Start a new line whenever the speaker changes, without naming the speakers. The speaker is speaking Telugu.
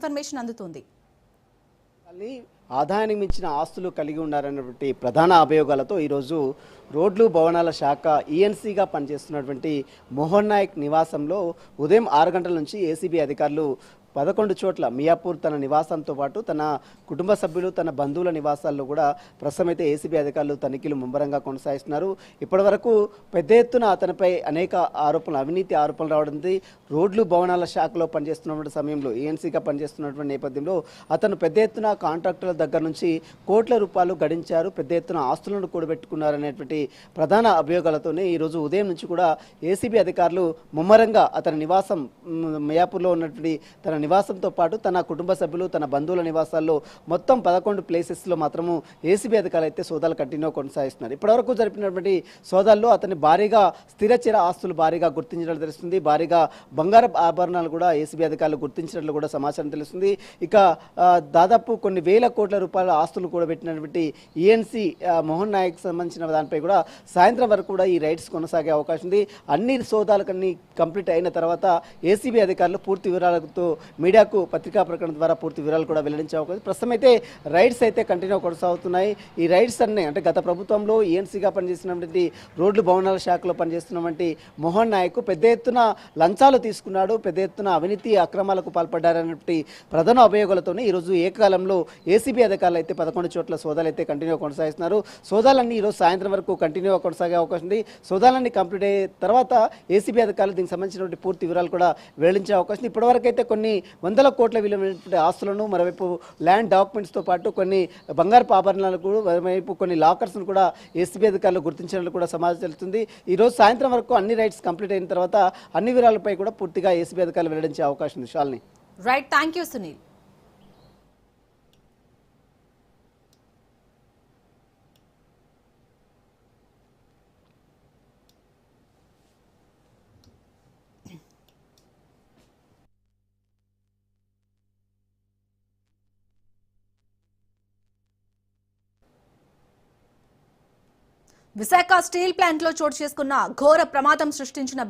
ఇన్ఫర్మేషన్ అందుతుంది.
ఆదాయానికి మించిన ఆస్తులు కలిగి ఉన్నారన్నటువంటి ప్రధాన అభియోగాలతో ఈరోజు రోడ్లు భవనాల శాఖ ఈఎన్సీగా పనిచేస్తున్నటువంటి మోహన్ నాయక్ నివాసంలో ఉదయం 6 గంటల నుంచి ఏసీబీ అధికారులు 11 చోట్ల మియాపూర్ తన నివాసంతో పాటు తన కుటుంబ సభ్యులు తన బంధువుల నివాసాల్లో కూడా ప్రస్తుతం అయితే ఏసీబీ అధికారులు తనిఖీలు ముమ్మరంగా కొనసాగిస్తున్నారు. ఇప్పటి వరకు పెద్ద ఎత్తున అతనిపై అనేక ఆరోపణలు, అవినీతి ఆరోపణలు రావడంతో రోడ్లు భవనాల శాఖలో పనిచేస్తున్నటువంటి సమయంలో ఈఎన్సీగా పనిచేస్తున్నటువంటి నేపథ్యంలో అతను పెద్ద ఎత్తున కాంట్రాక్టర్ల దగ్గర నుంచి కోట్ల రూపాయలు గడించారు, పెద్ద ఎత్తున ఆస్తులను కూడబెట్టుకున్నారనేటువంటి ప్రధాన అభియోగాలతోనే ఈరోజు ఉదయం నుంచి కూడా ఏసీబీ అధికారులు ముమ్మరంగా అతని నివాసం మియాపూర్లో ఉన్నటువంటి తన నివాసంతో పాటు తన కుటుంబ సభ్యులు తన బంధువుల నివాసాల్లో మొత్తం 11 ప్లేసెస్లో మాత్రము ఏసీబీ అధికారులు అయితే సోదాలు కంటిన్యూ కొనసాగిస్తున్నారు. ఇప్పటివరకు జరిపినటువంటి సోదాల్లో అతని భారీగా స్థిరచర ఆస్తులు భారీగా గుర్తించినట్లు తెలుస్తుంది. భారీగా బంగారు ఆభరణాలు కూడా ఏసీబీ అధికారులు గుర్తించినట్లు కూడా సమాచారం తెలుస్తుంది. ఇక దాదాపు కొన్ని వేల కోట్ల రూపాయల ఆస్తులు కూడా పెట్టినటువంటి ఈఎన్సీ మోహన్ నాయక్ సంబంధించిన దానిపై కూడా సాయంత్రం వరకు కూడా ఈ రైడ్స్ కొనసాగే అవకాశం ఉంది. అన్ని సోదాలకన్నీ కంప్లీట్ అయిన తర్వాత ఏసీబీ అధికారులు పూర్తి వివరాలతో మీడియాకు పత్రికా ప్రకటన ద్వారా పూర్తి వివరాలు కూడా వెల్లడించే అవకాశం. ప్రస్తుతం అయితే రైడ్స్ అయితే కంటిన్యూ కొనసాగుతున్నాయి. ఈ రైడ్స్ అన్నీ అంటే గత ప్రభుత్వంలో ఈఎన్సీగా పనిచేస్తున్నటువంటి రోడ్లు భవనాల శాఖలో పనిచేస్తున్నటువంటి మోహన్ నాయక్ పెద్ద ఎత్తున లంచాలు తీసుకున్నాడు, పెద్ద ఎత్తున అవినీతి అక్రమాలకు పాల్పడ్డారన్నటువంటి ప్రధాన అభియోగాలతోనే ఈరోజు ఏకకాలంలో ఏసీబీ అధికారులు అయితే 11 చోట్ల సోదాలు అయితే కంటిన్యూ కొనసాగిస్తున్నారు. సోదాలన్నీ ఈరోజు సాయంత్రం వరకు కంటిన్యూ కొనసాగే అవకాశం ఉంది. సోదాలన్నీ కంప్లీట్ అయిన తర్వాత ఏసీబీ అధికారులు దీనికి సంబంధించినటువంటి పూర్తి వివరాలు కూడా వెల్లడించే అవకాశం. ఇప్పటివరకు అయితే కొన్ని వందల కోట్ల విలువైనటువంటి ఆస్తులను, మరోవైపు ల్యాండ్ డాక్యుమెంట్స్తో పాటు కొన్ని బంగారపు ఆభరణాలకు, మరోవైపు కొన్ని లాకర్స్ను కూడా ఏసీబీ అధికారులు గుర్తించినట్లు కూడా సమాచారం తెలుస్తుంది. ఈరోజు సాయంత్రం వరకు అన్ని రైట్స్ కంప్లీట్ అయిన తర్వాత అన్ని వివరాలపై కూడా పూర్తిగా ఏసీబీ అధికారులు వెల్లడించే అవకాశం ఉంది. Shalini.
Right, thank you Sunil. Visakha steel plant లో చోటు చేసుకున్న ఘోర ప్రమాదం సృష్టించిన